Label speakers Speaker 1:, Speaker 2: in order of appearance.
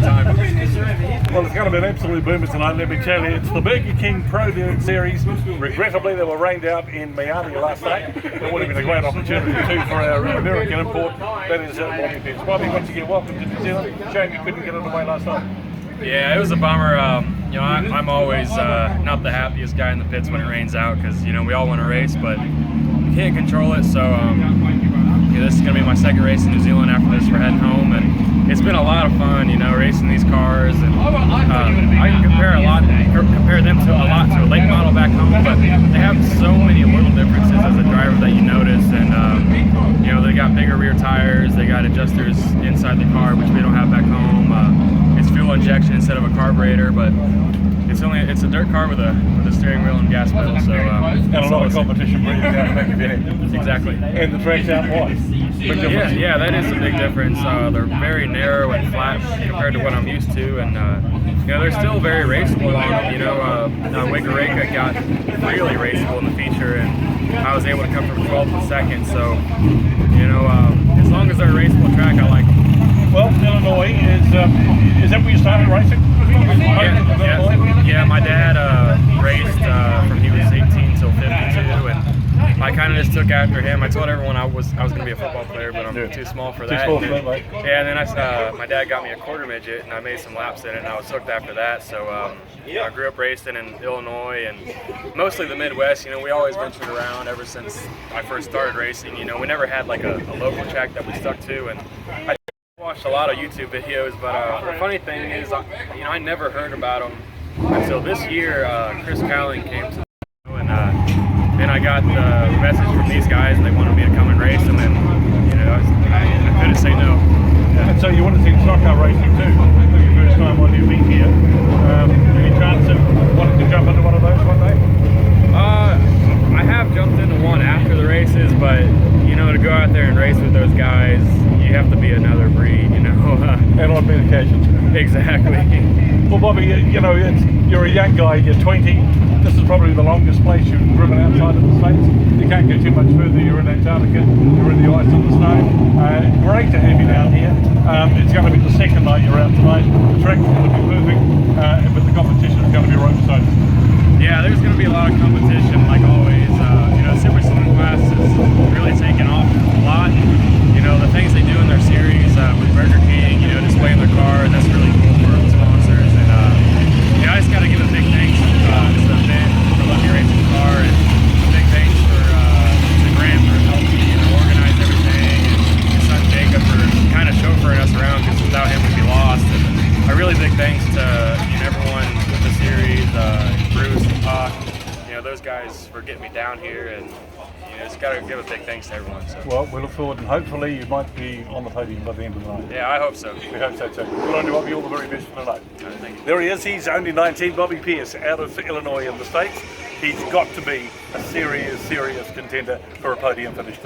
Speaker 1: time.
Speaker 2: Well, it's going to be an absolute boomer tonight, let me tell you. It's the Burger King Pro Series. Regrettably, they were rained out in Miami last night. It would have been a great opportunity too for our American import. That is Bobby Pierce. Bobby, once again, welcome to New Zealand. Shame you couldn't get underway last night.
Speaker 1: Yeah, it was a bummer. I'm always not the happiest guy in the pits when it rains out because, we all want to race, but you can't control it. So, this is going to be my second race in New Zealand after this. We're heading home, and it's been a lot of fun, racing these cars. And I can compare them to a lot to a late model back home, but they have so many little differences as a driver that you notice. And they got bigger rear tires, they got adjusters inside the car, which we don't have back home. It's fuel injection instead of a carburetor, but it's a dirt car with a steering wheel and gas pedal. So
Speaker 2: and a lot of competition brings down the back of your head.
Speaker 1: Exactly.
Speaker 2: And the track's out wide.
Speaker 1: Yeah, that is a big difference. They're very narrow and flat compared to what I'm used to, and they're still very raceable on them. Wickereka got really raceable in the feature, and I was able to come from 12th and 2nd. So, as long as they're a raceable track, I like them.
Speaker 2: Well, Illinois is that where you started racing?
Speaker 1: Yeah. My dad raced from he was 18 till 52, and I kind of just took after him. I told everyone I was going to be a football player, but I'm too small for that.
Speaker 2: Too small for that, right?
Speaker 1: Yeah, and then my dad got me a quarter midget, and I made some laps in it, and I was hooked after that. So I grew up racing in Illinois and mostly the Midwest. We always ventured around ever since I first started racing. We never had like a local track that we stuck to, and I watched a lot of YouTube videos, but the funny thing is, I never heard about them until this year. Chris Calling came to the show, and then I got the message from these guys, and they wanted me to come and race them, and I couldn't say no.
Speaker 2: And so you want to see stock car racing too? For your first time on your beat here. Any chance of wanting to jump into one of those one day?
Speaker 1: I have jumped into one after the races, but to go out there and race with those guys, you have to be another breed,
Speaker 2: And on many occasions.
Speaker 1: Exactly.
Speaker 2: Well, Bobby, you're a young guy, you're 20. This is probably the longest place you've driven outside of the States. You can't go too much further. You're in Antarctica, you're in the ice and the snow. Great to have you down here. It's going to be the second night you're out tonight. The track's going to be perfect, but the competition is going to be rope soaked.
Speaker 1: Yeah, there's going to be a lot of competition, like always. Super Saloon class is really taken off a lot. The things they do in their series with Burger King, displaying their cars, that's really cool for the sponsors. And I just got to give a big thanks to this event for letting me race the car, and big thanks to Grant for helping me organize everything, and his son Jacob for kind of chauffeuring us around, because without him we'd be lost. And a really big thanks to everyone with the series, Bruce and Pac. Those guys for getting me down here, and just got to give a big thanks to everyone. So.
Speaker 2: Well, we look forward, and hopefully you might be on the podium by the end of the night.
Speaker 1: Yeah, I hope so.
Speaker 2: We hope so too. Well, on you, Bobby, all the very best for tonight.
Speaker 1: Thank you.
Speaker 2: There he is. He's only 19, Bobby Pierce, out of Illinois in the States. He's got to be a serious contender for a podium finish.